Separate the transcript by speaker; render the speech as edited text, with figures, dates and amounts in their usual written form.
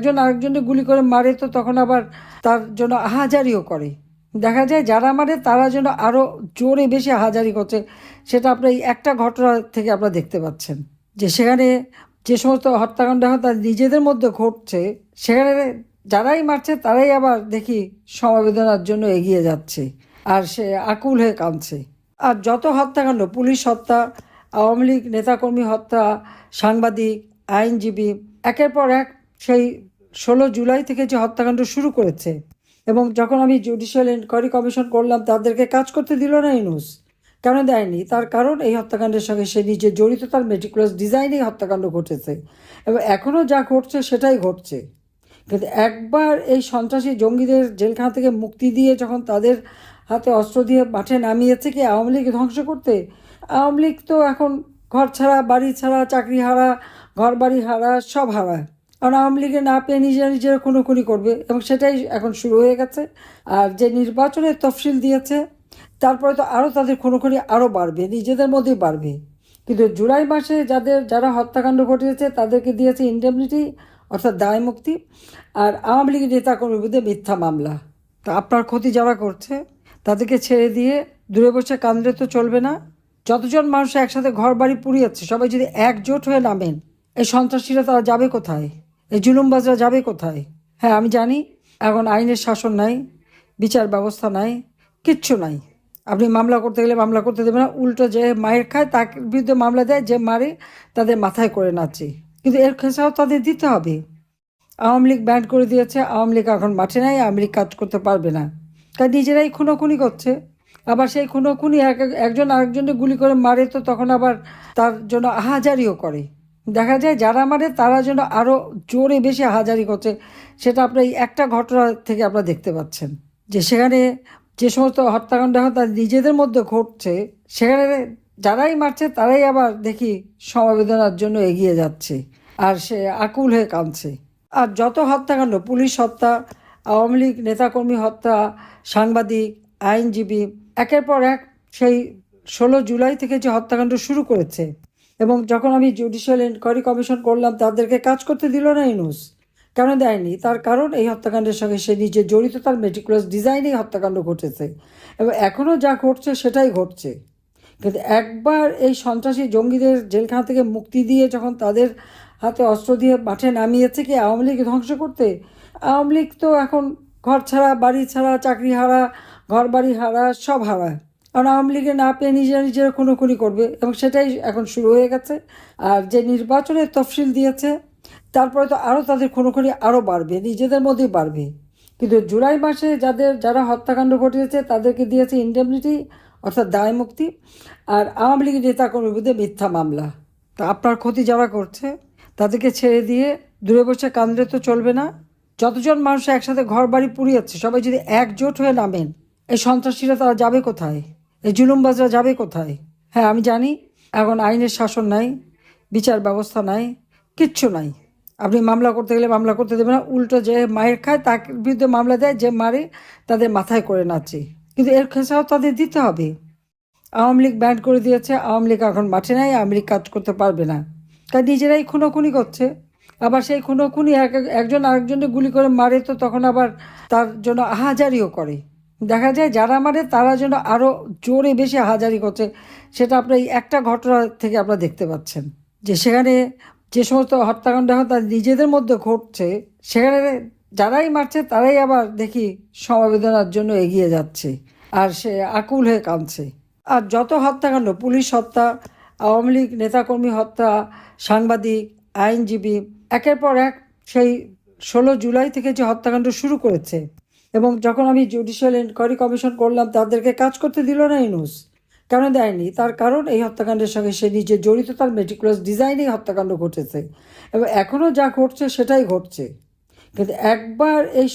Speaker 1: একজন আরেকজনকে গুলি করে মারে তো তখন আবার তার জন্য আহাজারিও করে। দেখা যায় যারা মারে তারা যেন আরও জোরে বেশি আহাজারি করছে। সেটা আপনার এই একটা ঘটনা থেকে আপনারা দেখতে পাচ্ছেন যে সেখানে যে সমস্ত হত্যাকাণ্ড হয় তার নিজেদের মধ্যে ঘটছে, সেখানে যারাই মারছে তারাই আবার দেখি সমবেদনার জন্য এগিয়ে যাচ্ছে আর সে আকুল হয়ে কাঁদছে। আর যত হত্যাকাণ্ড, পুলিশ হত্যা, আওয়ামী লীগ নেতাকর্মী হত্যা, সাংবাদিক, আইনজীবী, একের পর এক সেই 16 জুলাই থেকে যে হত্যাকাণ্ড শুরু করেছে, এবং যখন আমি জুডিশিয়াল ইনকোয়ারি কমিশন করলাম তাদেরকে কাজ করতে দিল না ইউনূস। কেন দেয়নি? তার কারণ এই হত্যাকাণ্ডের সঙ্গে সে নিজে জড়িত, তার মেটিকুলাস ডিজাইনেই হত্যাকাণ্ড ঘটেছে এবং এখনও যা ঘটছে সেটাই ঘটছে। কিন্তু একবার এই সন্ত্রাসী জঙ্গিদের জেলখানা থেকে মুক্তি দিয়ে যখন তাদের হাতে অস্ত্র দিয়ে মাঠে নামিয়েছে কি আওয়ামী লীগ ধ্বংস করতে, আওয়ামী লীগ তো এখন ঘর ছাড়া, বাড়ি ছাড়া, চাকরি হারা, ঘর বাড়ি হারা, সব হারায়। কারণ আওয়ামী লীগে না পেয়ে নিজেরা খুনোখুনি করবে এবং সেটাই এখন শুরু হয়ে গেছে। আর যে নির্বাচনের তফসিল দিয়েছে তারপরে তো আরও তাদের খুনোখুনি আরও বাড়বে, নিজেদের মধ্যেই বাড়বে। কিন্তু জুলাই মাসে যারা হত্যাকাণ্ড ঘটিয়েছে তাদেরকে দিয়েছে ইনডেমনিটি, অর্থাৎ দায় মুক্তি, আর আওয়ামী লীগের নেতাকর্মীর বিরুদ্ধে মিথ্যা মামলা। তা আপনার ক্ষতি যারা করছে তাদেরকে ছেড়ে দিয়ে দূরে বসে কাঁদলে তো চলবে না। যতজন মানুষ একসাথে ঘর বাড়ি পুড়িয়েছে সবাই যদি একজোট হয়ে নামেন, এই সন্ত্রাসীরা তারা যাবে কোথায়? এই জুলুমবাজরা যাবে কোথায়? হ্যাঁ, আমি জানি এখন আইনের শাসন নাই, বিচার ব্যবস্থা নাই, কিচ্ছু নাই। আপনি মামলা করতে গেলে মামলা করতে দেবে না, উল্টো যে মায়ের খায় তার বিরুদ্ধে মামলা দেয়, যে মারে তাদের মাথায় করে নাচে। কিন্তু এর খেসাও তাদের দিতে হবে। আওয়ামী লীগ ব্যান্ড করে দিয়েছে, আওয়ামী লীগ এখন মাঠে নাই, আওয়ামী লীগ কাজ করতে পারবে না, কারণ নিজেরাই খুনোখুনি করছে। আবার সেই খুনোখুনি একজন আরেকজনকে গুলি করে মারে তো তখন আবার তার জন্য আহাজারিও করে। দেখা যায় যারা মারে তারা যেন আরও জোরে বেশি আহাজারি করছে। সেটা আপনার এই একটা ঘটনা থেকে আপনারা দেখতে পাচ্ছেন যে সেখানে যে সমস্ত হত্যাকাণ্ড হয় তার নিজেদের মধ্যে ঘটছে, সেখানে যারাই মারছে তারাই আবার দেখি সমবেদনার জন্য এগিয়ে যাচ্ছে আর সে আকুল হয়ে কাঁদছে। আর যত হত্যাকাণ্ড, পুলিশ হত্যা, আওয়ামী লীগ নেতাকর্মী হত্যা, সাংবাদিক, আইনজীবী, একের পর এক সেই 16 জুলাই থেকে যে হত্যাকাণ্ড শুরু করেছে, এবং যখন আমি জুডিশিয়াল ইনকোয়ারি কমিশন করলাম তাদেরকে কাজ করতে দিল না ইউনূস। কেন দেয়নি? তার কারণ এই হত্যাকাণ্ডের সঙ্গে সে নিজে জড়িত, তার মেটিকুলাস ডিজাইনেই হত্যাকাণ্ড ঘটেছে এবং এখনও যা ঘটছে সেটাই ঘটছে। কিন্তু একবার এই সন্ত্রাসী জঙ্গিদের জেলখানা থেকে মুক্তি দিয়ে যখন তাদের হাতে অস্ত্র দিয়ে মাঠে নামিয়েছে কি আওয়ামী লীগ ধ্বংস করতে, আওয়ামী লীগ তো এখন ঘর ছাড়া, বাড়ি ছাড়া, চাকরি হারা, ঘর বাড়ি হারা, সব হারায়। কারণ আওয়ামী লীগে না পেয়ে নিজেরা খুনোখুনি করবে এবং সেটাই এখন শুরু হয়ে গেছে। আর যে নির্বাচনের তফসিল দিয়েছে তারপরে তো আরও তাদের খুনোখুনি আরও বাড়বে, নিজেদের মধ্যেই বাড়বে। কিন্তু জুলাই মাসে যারা হত্যাকাণ্ড ঘটিয়েছে তাদেরকে দিয়েছে ইনডেমনিটি, অর্থাৎ দায় মুক্তি, আর আওয়ামী লীগের নেতাকর্মীর বিরুদ্ধে মিথ্যা মামলা। তা আপনার ক্ষতি যারা করছে তাদেরকে ছেড়ে দিয়ে দূরে বসে কাঁদলে তো চলবে না। যতজন মানুষ একসাথে ঘর বাড়ি পুড়িয়েছে সবাই যদি একজোট হয়ে নামেন, এই সন্ত্রাসীরা তারা যাবে কোথায়? এই জুলুমবাজরা যাবে কোথায়? হ্যাঁ, আমি জানি এখন আইনের শাসন নাই, বিচার ব্যবস্থা নাই, কিচ্ছু নাই। আপনি মামলা করতে গেলে মামলা করতে দেবে না, উল্টো যে মায়ের খায় তার বিরুদ্ধে মামলা দেয়, যে মারে তাদের মাথায় করে নাচে। কিন্তু এর খেসাও তাদের দিতে হবে। আওয়ামী লীগ ব্যান্ড করে দিয়েছে, আওয়ামী লীগ এখন মাঠে নাই, আওয়ামী লীগ কাজ করতে পারবে না, কারণ নিজেরাই খুনোখুনি করছে। আবার সেই খুনোখুনি একজন আরেকজনকে গুলি করে মারে তো তখন আবার তার জন্য আহাজারিও করে। দেখা যায় যারা মারে তারা যেন আরও জোরে বেশি আহাজারি করছে। সেটা আপনার এই একটা ঘটনা থেকে আপনারা দেখতে পাচ্ছেন যে সেখানে যে সমস্ত হত্যাকাণ্ড হয় তার নিজেদের মধ্যে ঘটছে, সেখানে যারাই মারছে তারাই আবার দেখি সমবেদনার জন্য এগিয়ে যাচ্ছে আর সে আকুল হয়ে কাঁদছে। আর যত হত্যাকাণ্ড, পুলিশ হত্যা, আওয়ামী লীগ নেতাকর্মী হত্যা, সাংবাদিক, আইনজীবী, একের পর এক সেই 16 জুলাই থেকে যে হত্যাকাণ্ড শুরু করেছে, এবং যখন আমি জুডিশিয়াল ইনকোয়ারি কমিশন করলাম তাদেরকে কাজ করতে দিল না ইউনূস। কেন দেয়নি? তার কারণ এই হত্যাকাণ্ডের সঙ্গে সে নিজে জড়িত, তার মেটিকুলাস ডিজাইনেই হত্যাকাণ্ড ঘটেছে এবং এখনও যা ঘটছে সেটাই ঘটছে। কিন্তু একবার এই